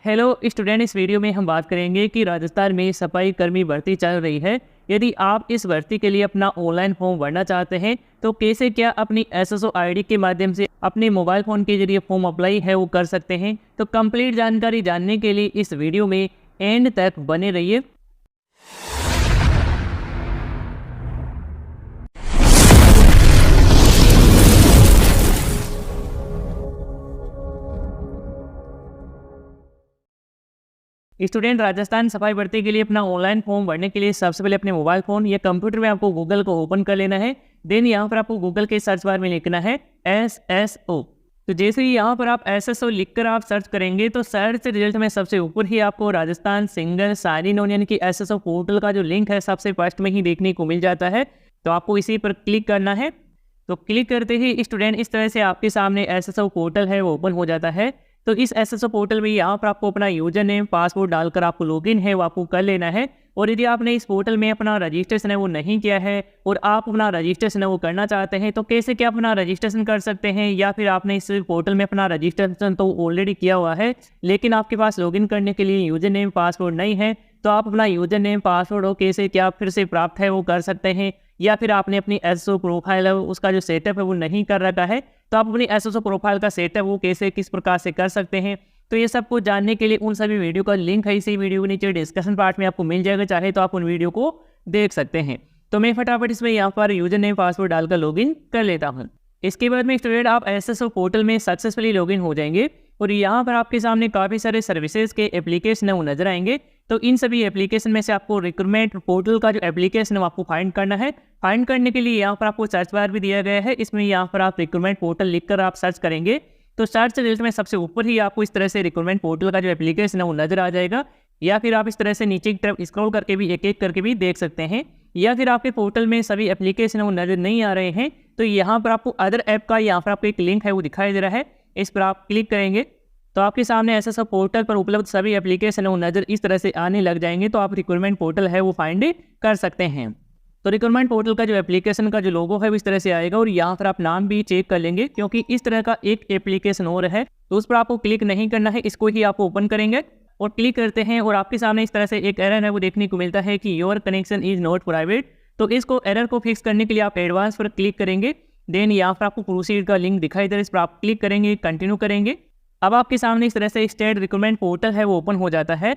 Hello student, इस video में हम बात करेंगे कि राजस्थान में सफाई कर्मी भर्ती चल रही है। यदि आप इस भर्ती के लिए अपना ऑनलाइन फॉर्म भरना चाहते हैं तो कैसे क्या अपनी एसएसओ आईडी के माध्यम से अपने मोबाइल फ़ोन के जरिए फॉर्म अप्लाई है वो कर सकते हैं। तो कंप्लीट जानकारी जानने के लिए इस वीडियो में एंड तक बने रहिए। स्टूडेंट राजस्थान सफाई भर्ती के लिए अपना ऑनलाइन फॉर्म भरने के लिए सबसे पहले अपने मोबाइल फ़ोन या कंप्यूटर में आपको गूगल को ओपन कर लेना है। देन यहाँ पर आपको गूगल के सर्च बार में लिखना है एसएसओ। तो जैसे ही यहाँ पर आप एसएसओ लिखकर आप सर्च करेंगे तो सर्च रिजल्ट में सबसे ऊपर ही आपको राजस्थान सिंगल साइन इन यानी कि एसएसओ पोर्टल का जो लिंक है सबसे फर्स्ट में ही देखने को मिल जाता है। तो आपको इसी पर क्लिक करना है। तो क्लिक करते ही स्टूडेंट इस तरह से आपके सामने एसएसओ पोर्टल है वो ओपन हो जाता है। तो इस एसएसओ पोर्टल में यहाँ पर आपको अपना यूजर नेम पासवर्ड डालकर आपको लॉगिन है वो आपको कर लेना है। और यदि आपने इस पोर्टल में अपना रजिस्ट्रेशन है वो नहीं किया है और आप अपना रजिस्ट्रेशन है वो करना चाहते हैं तो कैसे क्या अपना रजिस्ट्रेशन कर सकते हैं, या फिर आपने इस पोर्टल में अपना रजिस्ट्रेशन तो ऑलरेडी किया हुआ है लेकिन आपके पास लॉगिन करने के लिए यूजर नेम पासवर्ड नहीं है, तो आप अपना यूजर नेम पासवर्ड हो कैसे क्या फिर से प्राप्त है वो कर सकते हैं। या फिर आपने अपनी एसएसओ प्रोफाइल है उसका जो सेटअप है वो नहीं कर रखा है तो आप अपनी एसएसओ प्रोफाइल का सेटअप वो कैसे किस प्रकार से कर सकते हैं। तो ये सब कुछ जानने के लिए उन सभी वीडियो का लिंक है इसी वीडियो के नीचे डिस्कशन पार्ट में आपको मिल जाएगा, चाहे तो आप उन वीडियो को देख सकते हैं। तो मैं फटाफट इसमें यहाँ पर यूजर नेम पासवर्ड डालकर लॉगिन कर लेता हूँ। इसके बाद में स्टूडेंट आप एसएसओ पोर्टल में सक्सेसफुली लॉगिन हो जाएंगे और यहाँ पर आपके सामने काफ़ी सारे सर्विसेज के एप्लीकेशन है वो नजर आएंगे। तो इन सभी एप्लीकेशन में से आपको रिक्रूटमेंट पोर्टल का जो एप्लीकेशन है वो आपको फाइंड करना है। फाइंड करने के लिए यहाँ पर आपको सर्च बार भी दिया गया है, इसमें यहाँ पर आप रिक्रूटमेंट पोर्टल लिखकर आप सर्च करेंगे तो सर्च रिजल्ट में सबसे ऊपर ही आपको इस तरह से रिक्रूटमेंट पोर्टल का जो एप्लीकेशन है वो नजर आ जाएगा। या फिर आप इस तरह से नीचे की तरफ स्क्रॉल करके भी एक एक करके भी देख सकते हैं। या फिर आपके पोर्टल में सभी एप्लीकेशन वो नजर नहीं आ रहे हैं तो यहाँ पर आपको अदर ऐप का यहाँ पर आपको एक लिंक है वो दिखाई दे रहा है, इस पर आप क्लिक करेंगे तो आपके सामने एसएसओ पोर्टल पर उपलब्ध सभी एप्लीकेशन वो नजर इस तरह से आने लग जाएंगे। तो आप रिक्रूटमेंट पोर्टल है वो फाइंड कर सकते हैं। तो रिक्रूटमेंट पोर्टल का जो एप्लीकेशन का जो लोगो है वो इस तरह से आएगा और यहाँ पर आप नाम भी चेक कर लेंगे क्योंकि इस तरह का एक एप्लीकेशन और है तो उस पर आपको क्लिक नहीं करना है, इसको ही आप ओपन करेंगे और क्लिक करते हैं और आपके सामने इस तरह से एक एरर है वो देखने को मिलता है कि your connection is not private. तो इसको एरर को फिक्स करने के लिए आप एडवांस पर क्लिक करेंगे। देन यहाँ पर आपको प्रोसीड का लिंक दिखाई दे रहा है, इस पर आप क्लिक करेंगे, कंटिन्यू करेंगे। अब आपके सामने इस तरह से स्टेट रिक्रूटमेंट पोर्टल है वो ओपन हो जाता है।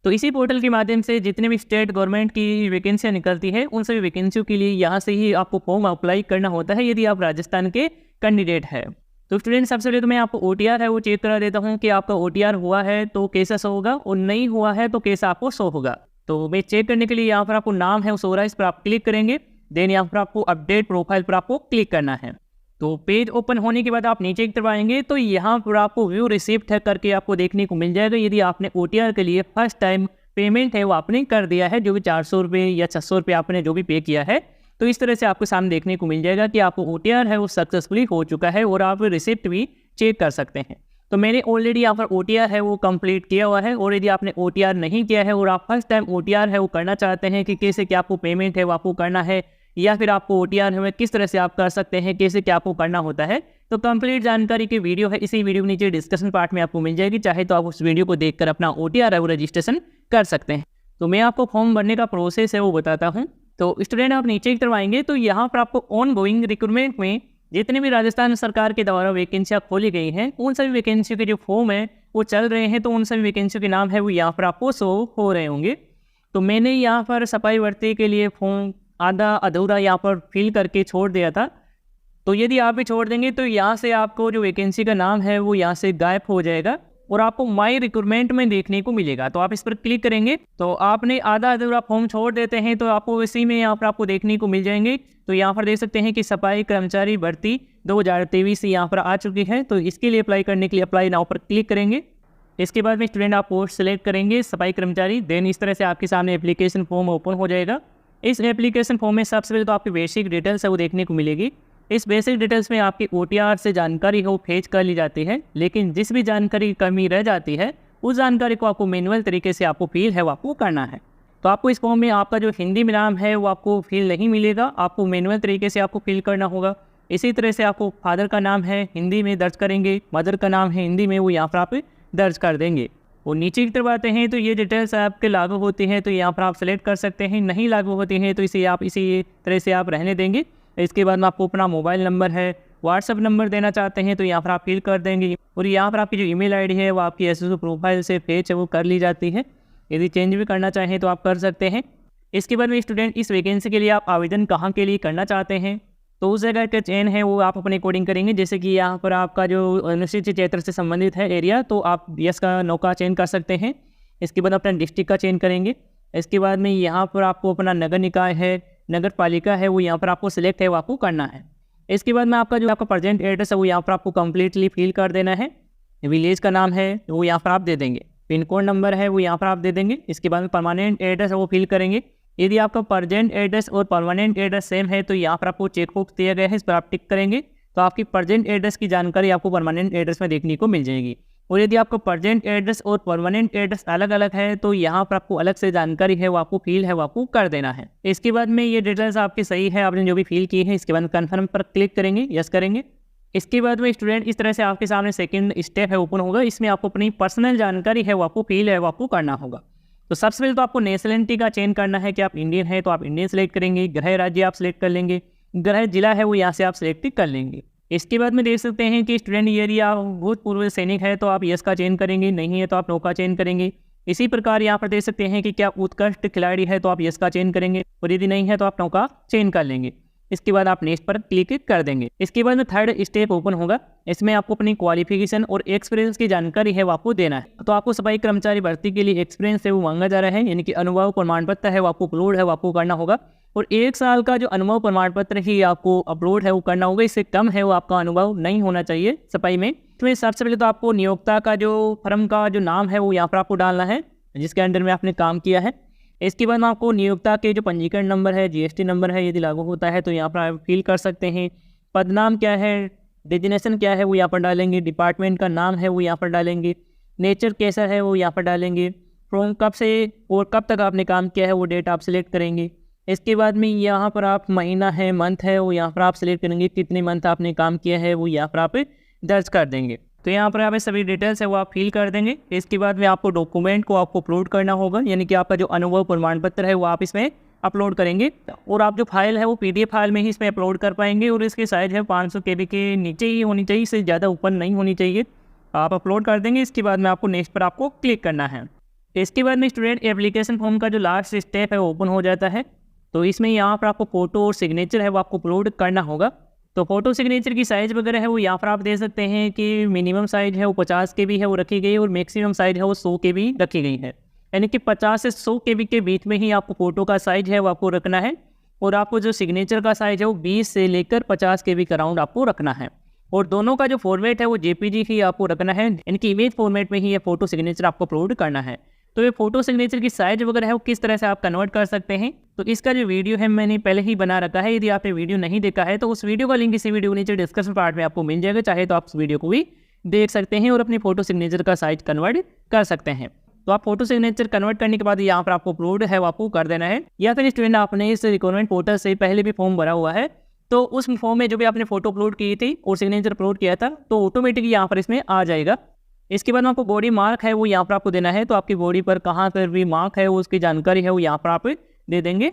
तो इसी पोर्टल के माध्यम से जितने भी स्टेट गवर्नमेंट की वैकेंसियाँ निकलती है उन सभी वैकेंसियों के लिए यहाँ से ही आपको फॉर्म अप्लाई करना होता है यदि आप राजस्थान के कैंडिडेट है। तो स्टूडेंट सबसे पहले तो मैं आपको ओटीआर है वो चेक करा देता हूँ कि आपका ओटीआर हुआ है तो कैसा शो होगा और नहीं हुआ है तो कैसा आपको शो होगा। तो मैं चेक करने के लिए यहाँ पर आपको नाम है वो शो रहा है, इस पर आप क्लिक करेंगे। देन यहाँ पर आपको अपडेट प्रोफाइल पर आपको क्लिक करना है। तो पेज ओपन होने के बाद आप नीचे की तरफ आएंगे तो यहाँ पर आपको व्यू रिसिप्ट है करके आपको देखने को मिल जाएगा यदि आपने ओटीआर के लिए फर्स्ट टाइम पेमेंट है वो आपने कर दिया है, जो भी 400 रुपये या 600 रुपये आपने जो भी पे किया है। तो इस तरह से आपको सामने देखने को मिल जाएगा कि आपको ओटीआर है वो सक्सेसफुली हो चुका है और आप रिसिप्ट भी चेक कर सकते हैं। तो मैंने ऑलरेडी यहाँ पर ओटीआर है वो कंप्लीट किया हुआ है और यदि आपने ओटीआर नहीं किया है और आप फर्स्ट टाइम ओटीआर है वो करना चाहते हैं कि कैसे क्या आपको पेमेंट है वो आपको करना है या फिर आपको ओटीआर है किस तरह से आप कर सकते हैं, कैसे क्या आपको करना होता है, तो कंप्लीट जानकारी की वीडियो है इसी वीडियो के नीचे डिस्कशन पार्ट में आपको मिल जाएगी, चाहे तो आप उस वीडियो को देखकर अपना ओटीआर है वो रजिस्ट्रेशन कर सकते हैं। तो मैं आपको फॉर्म भरने का प्रोसेस है वो बताता हूँ। तो स्टूडेंट आप नीचे की तरफ आएंगे तो यहाँ पर आपको ऑन गोइंग रिक्रूटमेंट में जितने भी राजस्थान सरकार के द्वारा वैकेंसियाँ खोली गई हैं उन सभी वैकेंसियों के जो फॉर्म है वो चल रहे हैं तो उन सभी वैकेंसियों के नाम है वो यहाँ पर आपको शो हो रहे होंगे। तो मैंने यहाँ पर सफाई भर्ती के लिए फॉर्म आधा अधूरा यहाँ पर फिल करके छोड़ दिया था। तो यदि आप भी छोड़ देंगे तो यहाँ से आपको जो वैकेंसी का नाम है वो यहाँ से गायब हो जाएगा और आपको माई रिक्रूटमेंट में देखने को मिलेगा। तो आप इस पर क्लिक करेंगे तो आपने आधा अधूरा फॉर्म छोड़ देते हैं तो आपको इसी में यहाँ पर आपको देखने को मिल जाएंगे। तो यहाँ पर देख सकते हैं कि सफाई कर्मचारी भर्ती 2023 यहाँ पर आ चुकी है। तो इसके लिए अप्लाई करने के लिए अप्लाई नाउ पर क्लिक करेंगे। इसके बाद में स्टूडेंट आप पोस्ट सेलेक्ट करेंगे सफाई कर्मचारी। देन इस तरह से आपके सामने एप्लीकेशन फॉर्म ओपन हो जाएगा। इस एप्लीकेशन फॉर्म में सबसे पहले तो आपकी बेसिक डिटेल्स है वो देखने को मिलेगी। इस बेसिक डिटेल्स में आपकी ओटीआर से जानकारी है वो फेच कर ली जाती है, लेकिन जिस भी जानकारी की कमी रह जाती है उस जानकारी को आपको मैनुअल तरीके से आपको फिल है वो आपको करना है। तो आपको इस फॉर्म में आपका जो हिंदी में नाम है वो आपको फिल नहीं मिलेगा, आपको मैनुअल तरीके से आपको फिल करना होगा। इसी तरह से आपको फादर का नाम है हिंदी में दर्ज करेंगे, मदर का नाम है हिंदी में वो यहाँ पर आप दर्ज कर देंगे। और नीचे की तरफ आते हैं तो ये डिटेल्स आपके लागू होती हैं तो यहाँ पर आप सेलेक्ट कर सकते हैं, नहीं लागू होती हैं तो इसे आप इसी तरह से आप रहने देंगे। इसके बाद में आपको अपना मोबाइल नंबर है, व्हाट्सअप नंबर देना चाहते हैं तो यहाँ पर आप फिल कर देंगे। और यहाँ पर आपकी जो ईमेल आईडी है वो आपकी एसएसओ प्रोफाइल से फेच है वो कर ली जाती है। यदि चेंज भी करना चाहें तो आप कर सकते हैं। इसके बाद में स्टूडेंट इस वैकेंसी के लिए आप आवेदन कहाँ के लिए करना चाहते हैं तो उस जगह का चयन है वो आप अपने अकॉर्डिंग करेंगे। जैसे कि यहाँ पर आपका जो अनुसूचित क्षेत्र से संबंधित है एरिया तो आप यस का नो का चयन कर सकते हैं। इसके बाद अपना डिस्ट्रिक्ट का चयन करेंगे। इसके बाद में यहाँ पर आपको अपना नगर निकाय है, नगर पालिका है वो यहाँ पर आपको सिलेक्ट है वो आपको करना है। इसके बाद में आपका जो आपका प्रेजेंट एड्रेस है वो यहाँ पर आपको कम्प्लीटली फिल कर देना है। विलेज का नाम है वो यहाँ पर आप दे देंगे, पिन कोड नंबर है वो यहाँ पर आप दे देंगे। इसके बाद में परमानेंट एड्रेस है वो फिल करेंगे। यदि आपका प्रेजेंट एड्रेस और परमानेंट एड्रेस सेम है तो यहाँ पर आपको चेक बॉक्स दिया गया है, इस पर आप टिक करेंगे तो आपकी प्रेजेंट एड्रेस की जानकारी आपको परमानेंट एड्रेस में देखने को मिल जाएगी। और यदि आपका प्रेजेंट एड्रेस और परमानेंट एड्रेस अलग अलग है तो यहाँ पर आपको अलग से जानकारी है वो आपको फिल है वो आपको कर देना है। इसके बाद में ये डिटेल्स आपकी सही है, आपने जो भी फिल की है, इसके बाद कन्फर्म पर क्लिक करेंगे, यस करेंगे। इसके बाद में स्टूडेंट इस तरह से आपके सामने सेकंड स्टेप है ओपन होगा। इसमें आपको अपनी पर्सनल जानकारी है वो आपको फिल है वो आपको करना होगा। तो सबसे पहले तो आपको नेशनलिटी का चयन करना है कि आप इंडियन है तो आप इंडियन सेलेक्ट करेंगे, गृह राज्य आप सेलेक्ट कर लेंगे, गृह जिला है वो यहाँ से आप सेलेक्ट कर लेंगे। इसके बाद में देख सकते हैं कि स्टूडेंट यदि आप भूतपूर्व सैनिक है तो आप यस का चयन करेंगे, नहीं है तो आप नो का चयन करेंगे। इसी प्रकार यहाँ पर देख सकते हैं कि क्या उत्कृष्ट खिलाड़ी है तो आप यस का चयन करेंगे और यदि नहीं है तो आप नो का चयन कर लेंगे। इसके बाद आप नेक्स्ट पर क्लिक कर देंगे। इसके बाद में थर्ड स्टेप ओपन होगा। इसमें आपको अपनी क्वालिफिकेशन और एक्सपीरियंस की जानकारी है वो आपको देना है। तो आपको सफाई कर्मचारी भर्ती के लिए एक्सपीरियंस है वो मांगा जा रहा है, यानी कि अनुभव प्रमाण पत्र है वो आपको अपलोड है वो आपको करना होगा। और 1 साल का जो अनुभव प्रमाण पत्र ही आपको अपलोड है वो करना होगा, इससे कम है वो आपका अनुभव नहीं होना चाहिए सफाई में। तो सबसे पहले तो आपको नियोक्ता का जो फर्म का जो नाम है वो यहाँ पर आपको डालना है जिसके अंडर में आपने काम किया है। इसके बाद में आपको नियोक्ता के जो पंजीकरण नंबर है, जीएसटी नंबर है, यदि लागू होता है तो यहाँ पर आप फिल कर सकते हैं। पद नाम क्या है, डेजिग्नेशन क्या है वो यहाँ पर डालेंगे, डिपार्टमेंट का नाम है वो यहाँ पर डालेंगे, नेचर कैसा है वो यहाँ पर डालेंगे, फ्रॉम कब से और कब तक आपने काम किया है वो डेट आप सिलेक्ट करेंगे। इसके बाद में यहाँ पर आप महीना है, मंथ है वो यहाँ पर आप सिलेक्ट करेंगे, कितने मंथ आपने काम किया है वो यहाँ पर आप दर्ज कर देंगे। तो यहाँ पर आप सभी डिटेल्स है वो आप फिल कर देंगे। इसके बाद में आपको डॉक्यूमेंट को आपको अपलोड करना होगा, यानी कि आपका जो अनुभव प्रमाण पत्र है वो आप इसमें अपलोड करेंगे। और आप जो फाइल है वो पीडीएफ फाइल में ही इसमें अपलोड कर पाएंगे और इसकी साइज है 500 KB के नीचे ही होनी चाहिए, इससे ज़्यादा ऊपर नहीं होनी चाहिए। आप अपलोड कर देंगे। इसके बाद में आपको नेक्स्ट पर आपको क्लिक करना है। इसके बाद में स्टूडेंट एप्लीकेशन फॉर्म का जो लास्ट स्टेप है वो ओपन हो जाता है। तो इसमें यहाँ पर आपको फोटो और सिग्नेचर है वो आपको अपलोड करना होगा। तो फोटो सिग्नेचर की साइज़ वगैरह है वो यहाँ पर आप दे सकते हैं कि मिनिमम साइज़ है वो 50 KB है वो रखी गई है और मैक्सिमम साइज़ है वो 100 KB रखी गई है, यानी कि 50 से 100 KB के बीच में ही आपको फोटो का साइज़ है वो आपको रखना है। और आपको जो सिग्नेचर का साइज़ है वो 20 से लेकर 50 KB का राउंड आपको रखना है। और दोनों का जो फॉर्मेट है वो JPG ही आपको रखना है, यानी कि इमेज फॉर्मेट में ही ये फोटो सिग्नेचर आपको अपलोड करना है। तो ये फोटो सिग्नेचर की साइज वगैरह है वो किस तरह से आप कन्वर्ट कर सकते हैं, तो इसका जो वीडियो है मैंने पहले ही बना रखा है। यदि आपने वीडियो नहीं देखा है तो उस वीडियो का लिंक इसी वीडियो नीचे डिस्क्रिप्शन पार्ट में आपको मिल जाएगा, चाहे तो आप उस वीडियो को भी देख सकते हैं और अपनी फोटो सिग्नेचर का साइज कन्वर्ट कर सकते हैं। तो आप फोटो सिग्नेचर कन्वर्ट करने के बाद यहाँ पर आपको अपलोड है वो आपको कर देना है। या फिर स्टूडेंट आपने इस रिक्वायरमेंट पोर्टल से पहले भी फॉर्म भरा हुआ है तो उस फॉर्म में जो भी आपने फोटो अपलोड की थी और सिग्नेचर अपलोड किया था तो ऑटोमेटिकली यहाँ पर इसमें आ जाएगा। इसके बाद में आपको बॉडी मार्क है वो यहाँ पर आपको देना है। तो आपकी बॉडी पर कहाँ पर भी मार्क है वो उसकी जानकारी है वो यहाँ पर आप दे देंगे।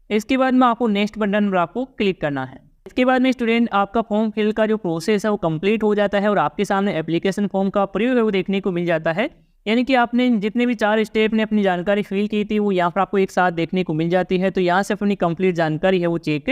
इसके बाद में आपको नेक्स्ट बटन पर आपको क्लिक करना है। इसके बाद में स्टूडेंट आपका फॉर्म फिल का जो प्रोसेस है वो कंप्लीट हो जाता है और आपके सामने एप्लीकेशन फॉर्म का प्रीव्यू है वो देखने को मिल जाता है, यानी कि आपने जितने भी 4 स्टेप ने अपनी जानकारी फिल की थी वो यहाँ पर आपको एक साथ देखने को मिल जाती है। तो यहाँ से अपनी कंप्लीट जानकारी है वो चेक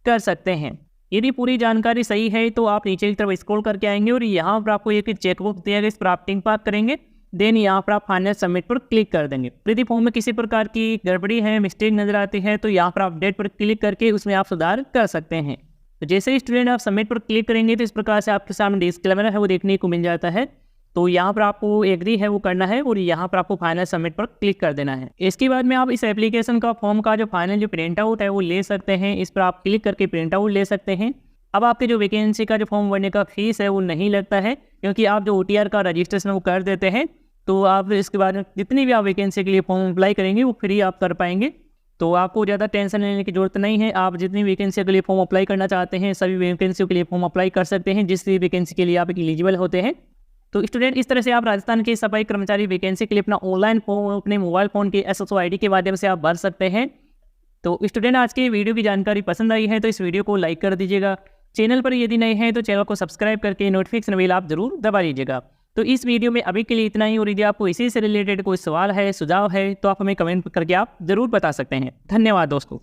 कर सकते हैं। यदि पूरी जानकारी सही है तो आप नीचे की तरफ स्क्रॉल करके आएंगे और यहाँ पर आपको एक चेकबॉक्स दिया गया, इस पर आप टिक मार्क करेंगे। देन यहाँ पर आप फाइनल सबमिट पर क्लिक कर देंगे। यदि फॉर्म में किसी प्रकार की गड़बड़ी है, मिस्टेक नजर आती है तो यहाँ पर आप डेट पर क्लिक करके उसमें आप सुधार कर सकते हैं। तो जैसे ही स्टूडेंट आप सबमिट पर क्लिक करेंगे तो इस प्रकार से आपके सामने डिस्क्लेमर है वो देखने को मिल जाता है। तो यहाँ पर आपको एग्री है वो करना है और यहाँ पर आपको फाइनल सबमिट पर क्लिक कर देना है। इसके बाद में आप इस एप्लीकेशन का फॉर्म का जो फाइनल जो प्रिंट आउट है वो ले सकते हैं। इस पर आप क्लिक करके प्रिंट आउट ले सकते हैं। अब आपके जो वैकेंसी का जो फॉर्म भरने का फीस है वो नहीं लगता है, क्योंकि आप जो OTR का रजिस्ट्रेशन वो कर देते हैं तो आप इसके बाद जितनी भी आप वैकेंसी के लिए फॉर्म अप्लाई करेंगे वो फ्री आप कर पाएंगे। तो आपको ज़्यादा टेंशन लेने की जरूरत नहीं है। आप जितनी वैकेंसी के लिए फॉर्म अप्लाई करना चाहते हैं सभी वैकेंसियों के लिए फॉर्म अप्लाई कर सकते हैं, जिस वैकेंसी के लिए आप एलिजिबल होते हैं। तो स्टूडेंट इस तरह से आप राजस्थान के सफाई कर्मचारी वैकेंसी के लिए अपना ऑनलाइन फॉर्म अपने मोबाइल फ़ोन के SSO ID के माध्यम से आप भर सकते हैं। तो स्टूडेंट आज की वीडियो की जानकारी पसंद आई है तो इस वीडियो को लाइक कर दीजिएगा। चैनल पर यदि नए हैं तो चैनल को सब्सक्राइब करके नोटिफिकेशन बेल आप जरूर दबा लीजिएगा। तो इस वीडियो में अभी के लिए इतना ही, और यदि आपको इसी से रिलेटेड कोई सवाल है, सुझाव है, तो आप हमें कमेंट करके आप जरूर बता सकते हैं। धन्यवाद दोस्तों।